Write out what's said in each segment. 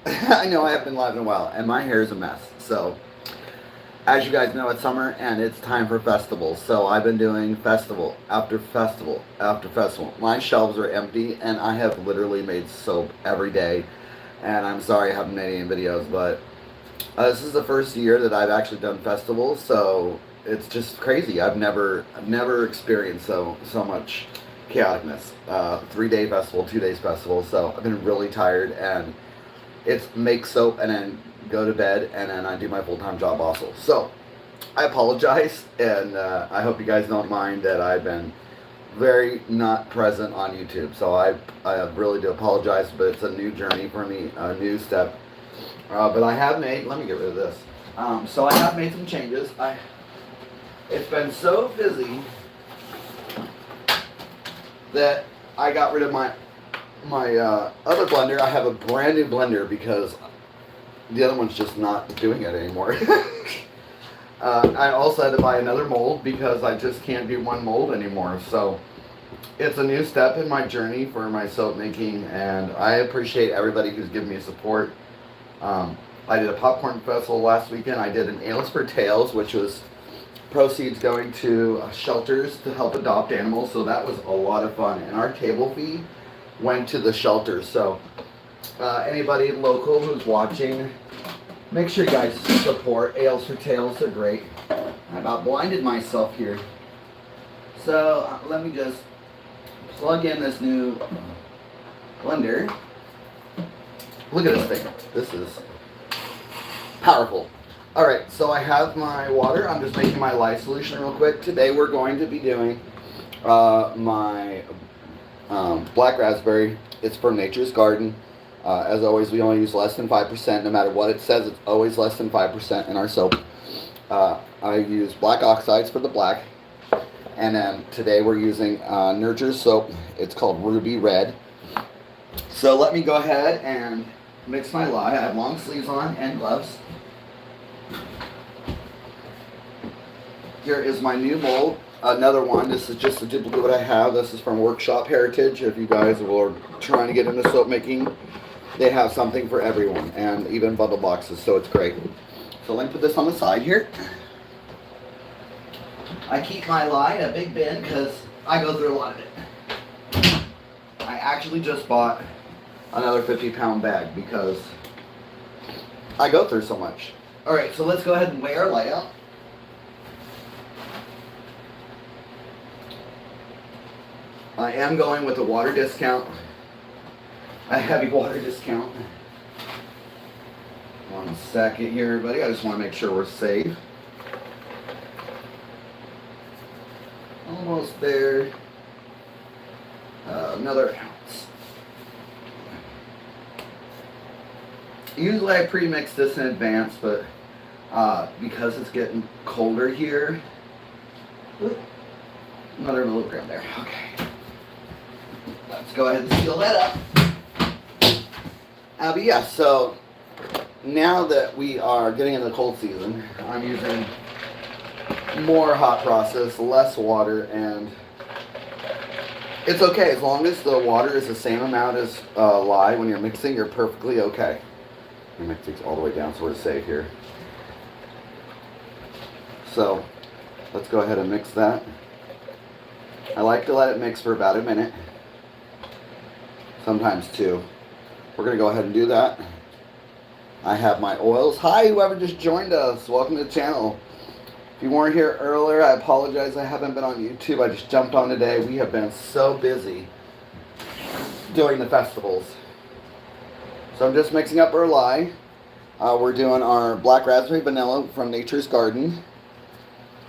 I know I haven't been live in a while, and my hair is a mess. So, as you guys know, it's summer and it's time for festivals. So, I've been doing festival after festival after festival. My shelves are empty, and I have literally made soap every day. And I'm sorry I haven't made any videos, but this is the first year that I've actually done festivals. So, it's just crazy. I've never experienced so much chaoticness. 3 day festival, 2 days festival. So, I've been really tired and it's make soap and then go to bed and then I do my full time job also. So I apologize and I hope you guys don't mind that I've been very not present on YouTube. So I really do apologize, but it's a new journey for me, a new step. But I have made. Let me get rid of this. So I have made some changes. It's been so busy that I got rid of my other blender. I have a brand new blender because the other one's just not doing it anymore. I also had to buy another mold because I just can't do one mold anymore. So it's a new step in my journey for my soap making, and I appreciate everybody who's given me support. I did a popcorn festival last weekend. I did an Ales for Tails, which was proceeds going to shelters to help adopt animals. So that was a lot of fun, and our table fee went to the shelters. So anybody local who's watching, make sure you guys support Ales for Tails. They're great. I about blinded myself here. So let me just plug in this new blender. Look at this thing. This is powerful. All right, so I have my water. I'm just making my lye solution real quick. Today we're going to be doing my black raspberry. It's from Nature's Garden. As always, we only use less than 5%. No matter what it says, it's always less than 5% in our soap. I use black oxides for the black. And then today we're using Nurture's soap. It's called Ruby Red. So let me go ahead and mix my lye. I have long sleeves on and gloves. Here is my new mold. Another one. This is just a duplicate what I have. This is from Workshop Heritage. If you guys are trying to get into soap making, they have something for everyone, and even bundle boxes, so it's great. So let me put this on the side here. I keep my lye in a big bin because I go through a lot of it. I actually just bought another 50-pound bag because I go through so much. All right, so let's go ahead and weigh our lye out. I am going with a water discount, a heavy water discount. 1 second here, everybody. I just want to make sure we're safe. Almost there. Another ounce. Usually I pre-mix this in advance, but because it's getting colder here, another milligram there. Okay. Let's go ahead and seal that up. But yeah, so now that we are getting into the cold season, I'm using more hot process, less water, and it's okay as long as the water is the same amount as lye. When you're mixing, you're perfectly okay. Let me mix these all the way down so we're safe here. So let's go ahead and mix that. I like to let it mix for about a minute, sometimes 2. We're going to go ahead and do that. I have my oils. Hi, whoever just joined us. Welcome to the channel. If you weren't here earlier, I apologize. I haven't been on YouTube. I just jumped on today. We have been so busy doing the festivals. So I'm just mixing up our lye. We're doing our black raspberry vanilla from Nature's Garden.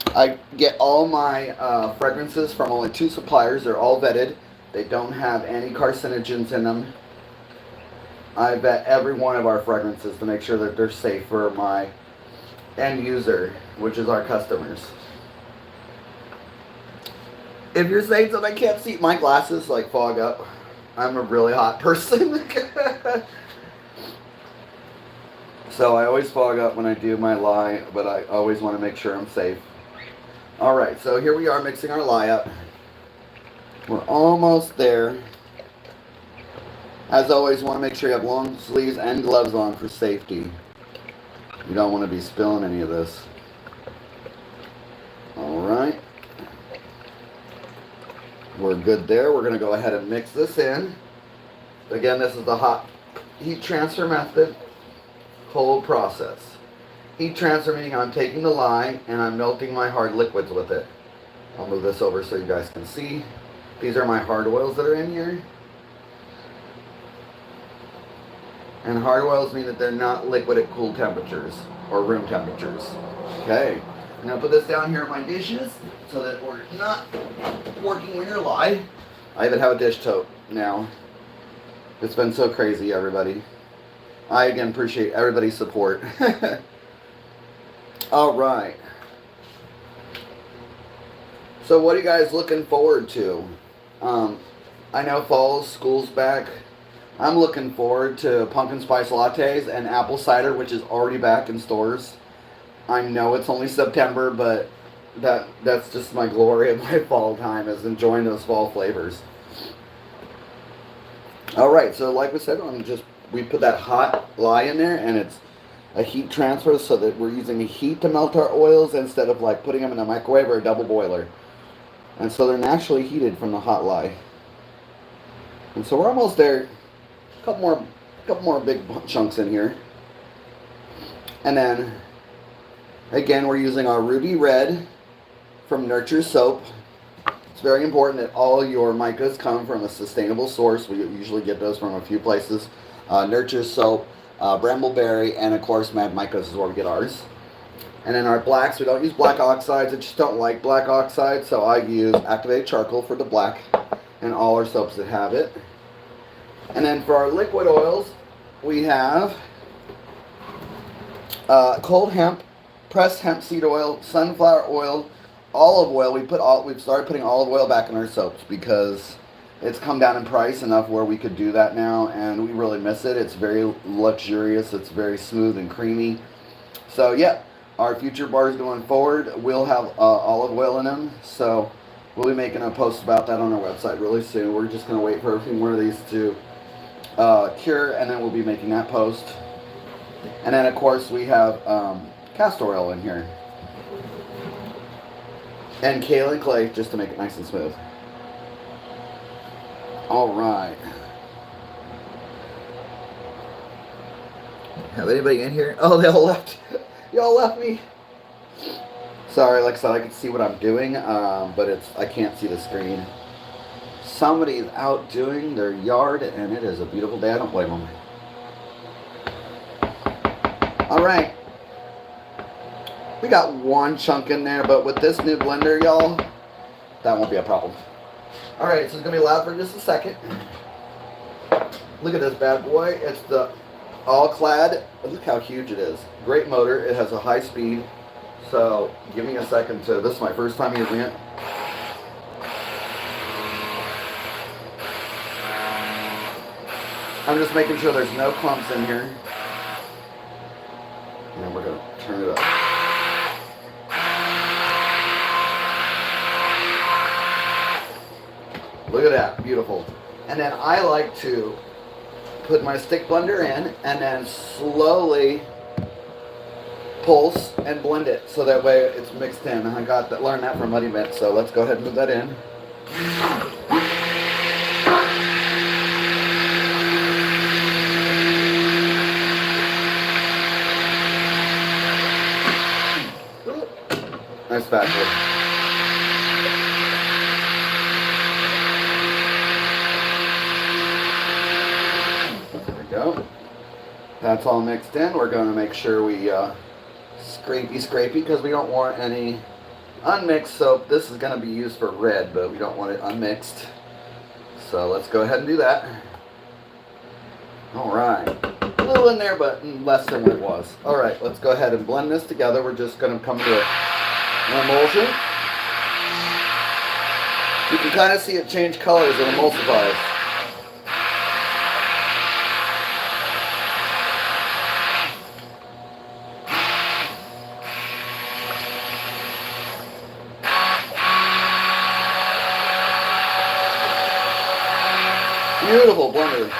I get all my fragrances from only 2 suppliers. They're all vetted. They don't have any carcinogens in them. I vet every one of our fragrances to make sure that they're safe for my end user, which is our customers. If you're saying something I can't see, my glasses like fog up. I'm a really hot person. So I always fog up when I do my lye, but I always want to make sure I'm safe. Alright, so here we are mixing our lye up. We're almost there. As always, you want to make sure you have long sleeves and gloves on for safety. You don't want to be spilling any of this. Alright. We're good there. We're going to go ahead and mix this in. Again, this is the hot heat transfer method. Cold process. Heat transfer meaning I'm taking the lye and I'm melting my hard liquids with it. I'll move this over so you guys can see. These are my hard oils that are in here. And hard oils mean that they're not liquid at cool temperatures or room temperatures. Okay, I'm going to put this down here in my dishes so that we're not working with your lye. I even have a dish tote now. It's been so crazy, everybody. I again appreciate everybody's support. All right. So what are you guys looking forward to? I know fall, school's back. I'm looking forward to pumpkin spice lattes and apple cider, which is already back in stores. I know it's only September, but that's just my glory of my fall time, is enjoying those fall flavors. All right, so like we said, we put that hot lye in there, and it's a heat transfer so that we're using heat to melt our oils instead of like putting them in a microwave or a double boiler. And so they're naturally heated from the hot lye. And so we're almost there. Couple more big chunks in here. And then, again, we're using our Ruby Red from Nurture Soap. It's very important that all your micas come from a sustainable source. We usually get those from a few places. Nurture Soap, Brambleberry, and of course Mad Micas is where we get ours. And then our blacks, we don't use black oxides. I just don't like black oxide, so I use activated charcoal for the black and all our soaps that have it. And then for our liquid oils, we have cold hemp, pressed hemp seed oil, sunflower oil, olive oil. We've started putting olive oil back in our soaps because it's come down in price enough where we could do that now, and we really miss it. It's very luxurious. It's very smooth and creamy. So yeah, our future bars going forward will have olive oil in them. So we'll be making a post about that on our website really soon. We're just going to wait for a few more of these to cure, and then we'll be making that post. And then of course we have castor oil in here and kaolin clay just to make it nice and smooth. All right, have anybody in here? Oh, they all left. Y'all left me. Sorry, like I said, I can see what I'm doing, but I can't see the screen. Somebody's out doing their yard, and it is a beautiful day. I don't blame them. All right. We got one chunk in there, but with this new blender, y'all, that won't be a problem. All right, so it's going to be loud for just a second. Look at this bad boy. It's the all-clad. Look how huge it is. Great motor. It has a high speed. So give me a second to, this is my first time using it. I'm just making sure there's no clumps in here. And then we're going to turn it up. Look at that, beautiful. And then I like to put my stick blender in and then slowly pulse and blend it so that way it's mixed in. I learned that from Muddy Mint, so let's go ahead and move that in. Nice fat boy. Go. That's all mixed in. We're going to make sure we scrapey because we don't want any unmixed soap. This is going to be used for red, but we don't want it unmixed. So let's go ahead and do that. All right. A little in there, but less than what it was. All right, let's go ahead and blend this together. We're just going to come to an emulsion. You can kind of see it change colors and emulsifies. Beautiful blender.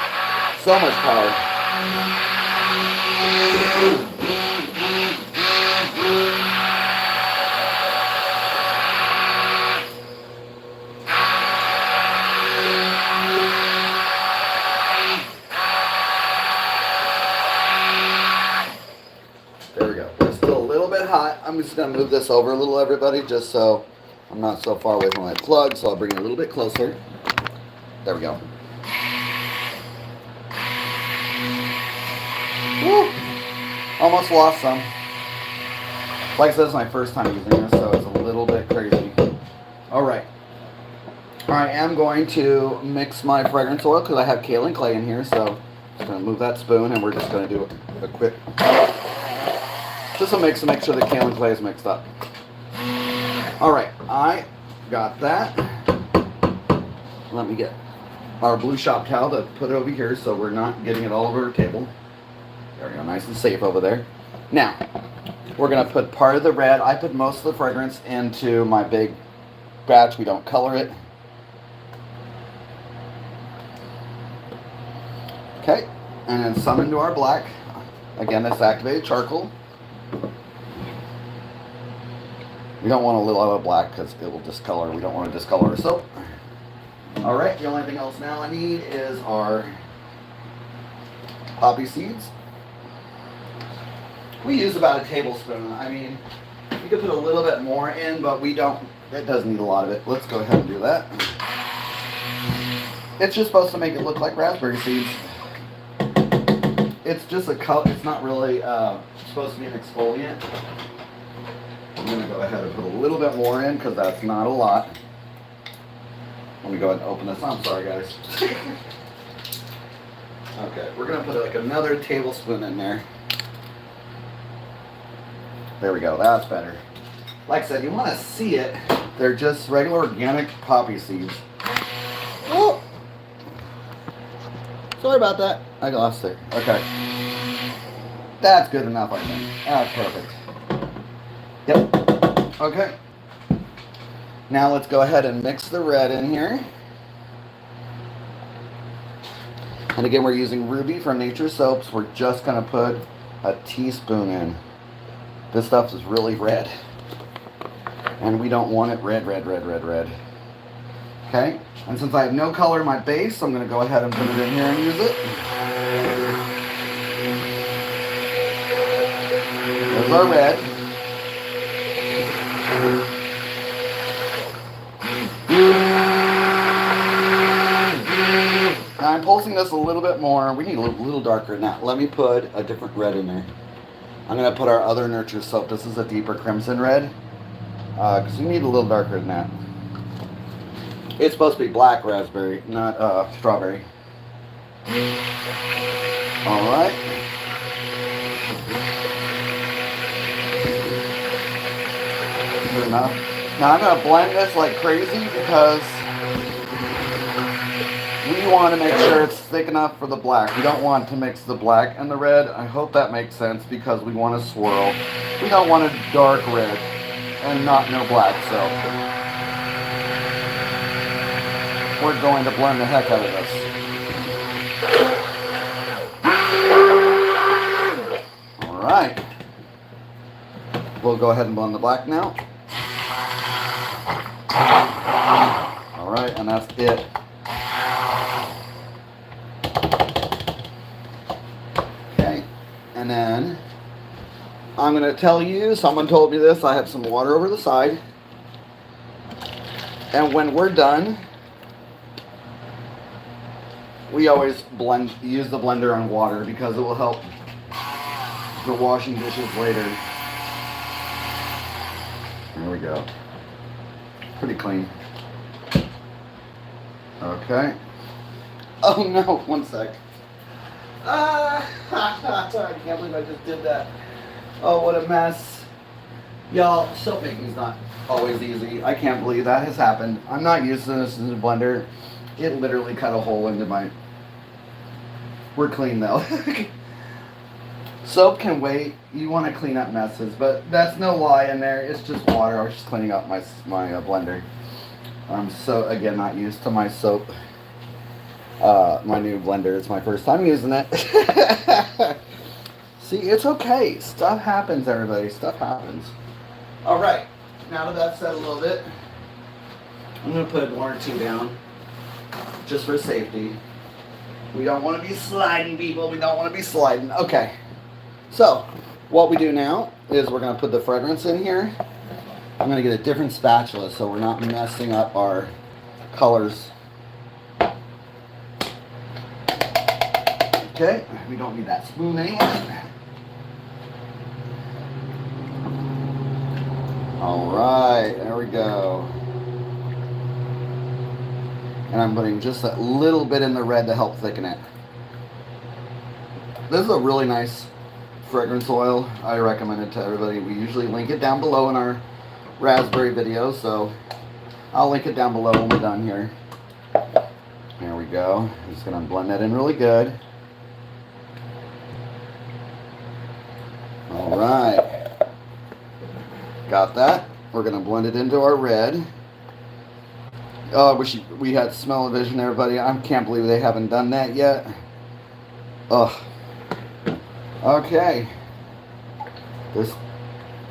So much power. There we go. It's still a little bit hot. I'm just going to move this over a little, everybody, just so I'm not so far away from my plug, so I'll bring it a little bit closer. There we go. Woo! Almost lost some. Like I said, it's my first time using this, so it's a little bit crazy. Alright. I am going to mix my fragrance oil because I have kaolin clay in here, so I'm just going to move that spoon and we're just going to do a quick... just a mix to make sure the kaolin clay is mixed up. Alright, I got that. Let me get our blue shop towel to put it over here so we're not getting it all over our table. There we go, nice and safe over there. Now, we're going to put part of the red. I put most of the fragrance into my big batch. We don't color it. Okay, and then some into our black. Again, that's activated charcoal. We don't want a little of black because it will discolor. We don't want to discolor our soap. Alright, the only thing else now I need is our poppy seeds. We use about a tablespoon. I mean, you could put a little bit more in, but we don't. It doesn't need a lot of it. Let's go ahead and do that. It's just supposed to make it look like raspberry seeds. It's just a color. It's not really supposed to be an exfoliant. I'm going to go ahead and put a little bit more in because that's not a lot. Let me go ahead and open this. I'm sorry, guys. Okay, we're going to put like another tablespoon in there. There we go, that's better. Like I said, you want to see it. They're just regular organic poppy seeds. Oh! Sorry about that. I lost it. Okay. That's good enough, I think. That's perfect. Yep. Okay. Now let's go ahead and mix the red in here. And again, we're using Ruby from Nature Soaps. We're just going to put a teaspoon in. This stuff is really red. And we don't want it red, red, red, red, red. Okay? And since I have no color in my base, I'm going to go ahead and put it in here and use it. There's our red. Now I'm pulsing this a little bit more. We need a little darker than that. Let me put a different red in there. I'm going to put our other Nurture soap. This is a deeper crimson red. Because we need a little darker than that. It's supposed to be black raspberry, not strawberry. Alright. Good enough. Now I'm going to blend this like crazy because we want to make sure it's thick enough for the black. We don't want to mix the black and the red. I hope that makes sense because we want to swirl. We don't want a dark red and no black, so we're going to blend the heck out of this. Alright. We'll go ahead and blend the black now. Alright, and that's it. Okay, and then I'm going to tell you, someone told me this, I have some water over the side. And when we're done, we always use the blender on water because it will help for washing dishes later. There we go. Pretty clean. Okay. Oh no, one sec. I can't believe I just did that. Oh, what a mess. Y'all, soap making's not always easy. I can't believe that has happened. I'm not using this as a blender. It literally cut a hole into my... We're clean though. Soap can wait. You want to clean up messes, but that's no lie in there. It's just water. I was just cleaning up my blender. I'm so, again, not used to my soap my new blender. It's my first time using it. See, it's okay. Stuff happens, everybody. Stuff happens. All right. Now that that's set a little bit, I'm going to put 1 or 2 down just for safety. We don't want to be sliding, people. We don't want to be sliding. Okay. So, what we do now is we're going to put the fragrance in here. I'm going to get a different spatula so we're not messing up our colors. Okay, we don't need that spoon anymore. Alright, there we go. And I'm putting just a little bit in the red to help thicken it. This is a really nice fragrance oil. I recommend it to everybody. We usually link it down below in our raspberry videos, so I'll link it down below when we're done here. There we go. I'm just going to blend that in really good. Alright. Got that. We're going to blend it into our red. Oh, I wish we had smell-o-vision, everybody. I can't believe they haven't done that yet. Ugh. Okay. This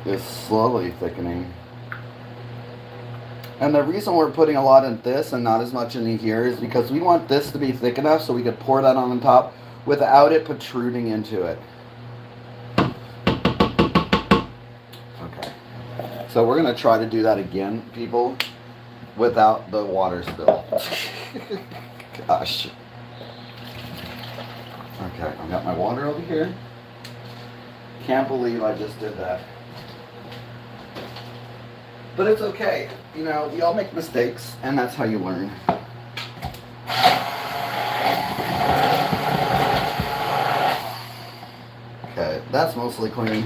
is slowly thickening. And the reason we're putting a lot in this and not as much in here is because we want this to be thick enough so we could pour that on the top without it protruding into it. Okay. So we're going to try to do that again, people, without the water spill. Gosh. Okay, I've got my water over here. Can't believe I just did that. But it's okay. You know, we all make mistakes, and that's how you learn. Okay, that's mostly clean.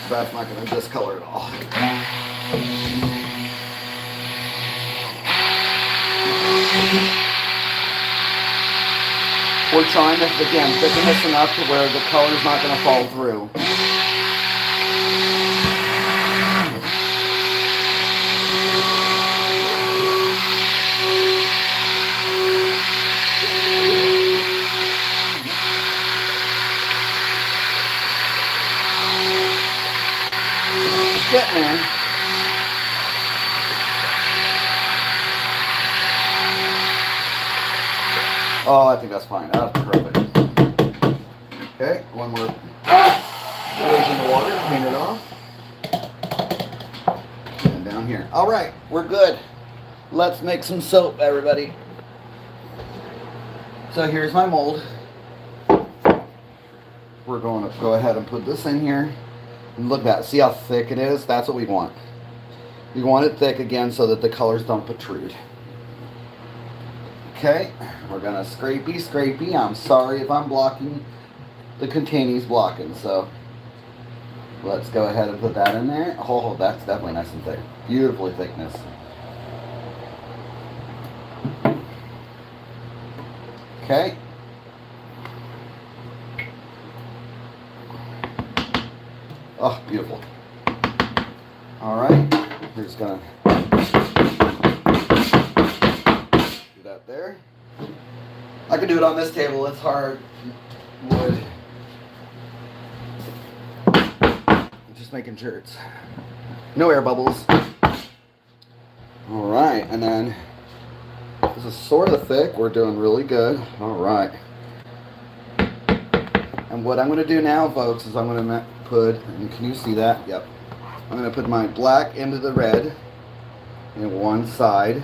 That's not going to discolor at all. We're trying to, again, thicken this enough to where the color's not going to fall through. Getting there. Oh, I think that's fine. That's perfect. Okay, one more. Goes in the water, clean it off. And down here. All right, we're good. Let's make some soap, everybody. So here's my mold. We're going to go ahead and put this in here. And look at that. See how thick it is? That's what we want. We want it thick again so that the colors don't protrude. Okay, we're going to scrapey. I'm sorry if I'm blocking. The container's blocking, so let's go ahead and put that in there. Oh, that's definitely nice and thick. Beautiful thickness. Okay. Oh, beautiful. Alright, we're just going to do that there. I can do it on this table, it's hard wood. Just making sure it's no air bubbles. Alright, and then this is sort of thick, we're doing really good. Alright. And what I'm going to do now, folks, is I'm going to put, and can you see that? Yep. I'm going to put my black into the red in one side.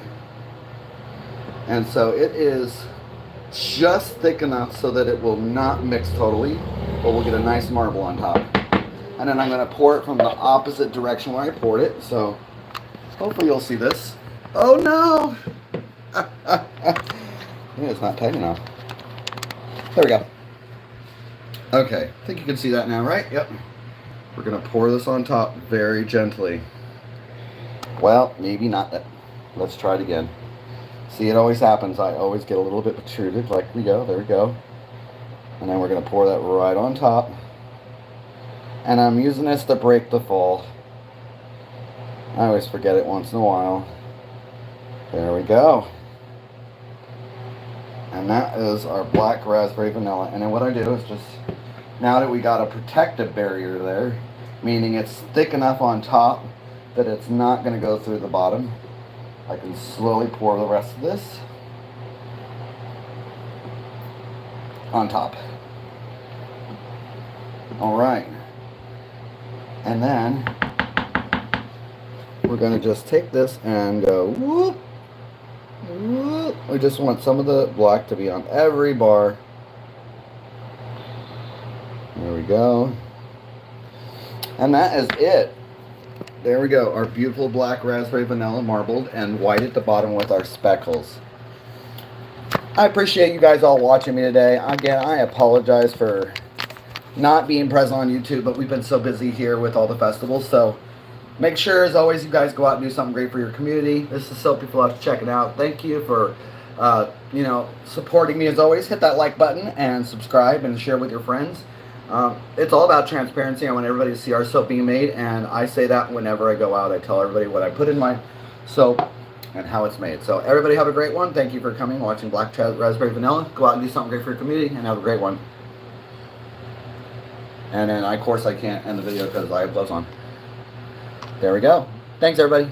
And so it is just thick enough so that it will not mix totally, but we'll get a nice marble on top. And then I'm going to pour it from the opposite direction where I poured it. So hopefully you'll see this. Oh no! Yeah, it's not tight enough. There we go. Okay, I think you can see that now, right? Yep. We're going to pour this on top very gently. Well, maybe not that. Let's try it again. See, it always happens. I always get a little bit protruded. Like we go. There we go. And then we're going to pour that right on top. And I'm using this to break the fall. I always forget it once in a while. There we go. And that is our black raspberry vanilla. And then what I do is just, now that we got a protective barrier there, meaning it's thick enough on top that it's not going to go through the bottom, I can slowly pour the rest of this on top. All right. And then we're going to just take this and go whoop, whoop. We just want some of the black to be on every bar. There we go. And that is it. There we go. Our beautiful black raspberry vanilla marbled and white at the bottom with our speckles. I appreciate you guys all watching me today. Again, I apologize for not being present on YouTube, but we've been so busy here with all the festivals. So make sure, as always, you guys go out and do something great for your community. This is SoapyFluffs. Check it out. Thank you for supporting me as always. Hit that like button and subscribe and share with your friends. It's all about transparency. I want everybody to see our soap being made, and I say that whenever I go out. I tell everybody what I put in my soap and how it's made. So everybody have a great one. Thank you for coming, watching Black Raspberry Vanilla. Go out and do something great for your community, and have a great one. And then, of course, I can't end the video because I have gloves on. There we go. Thanks, everybody.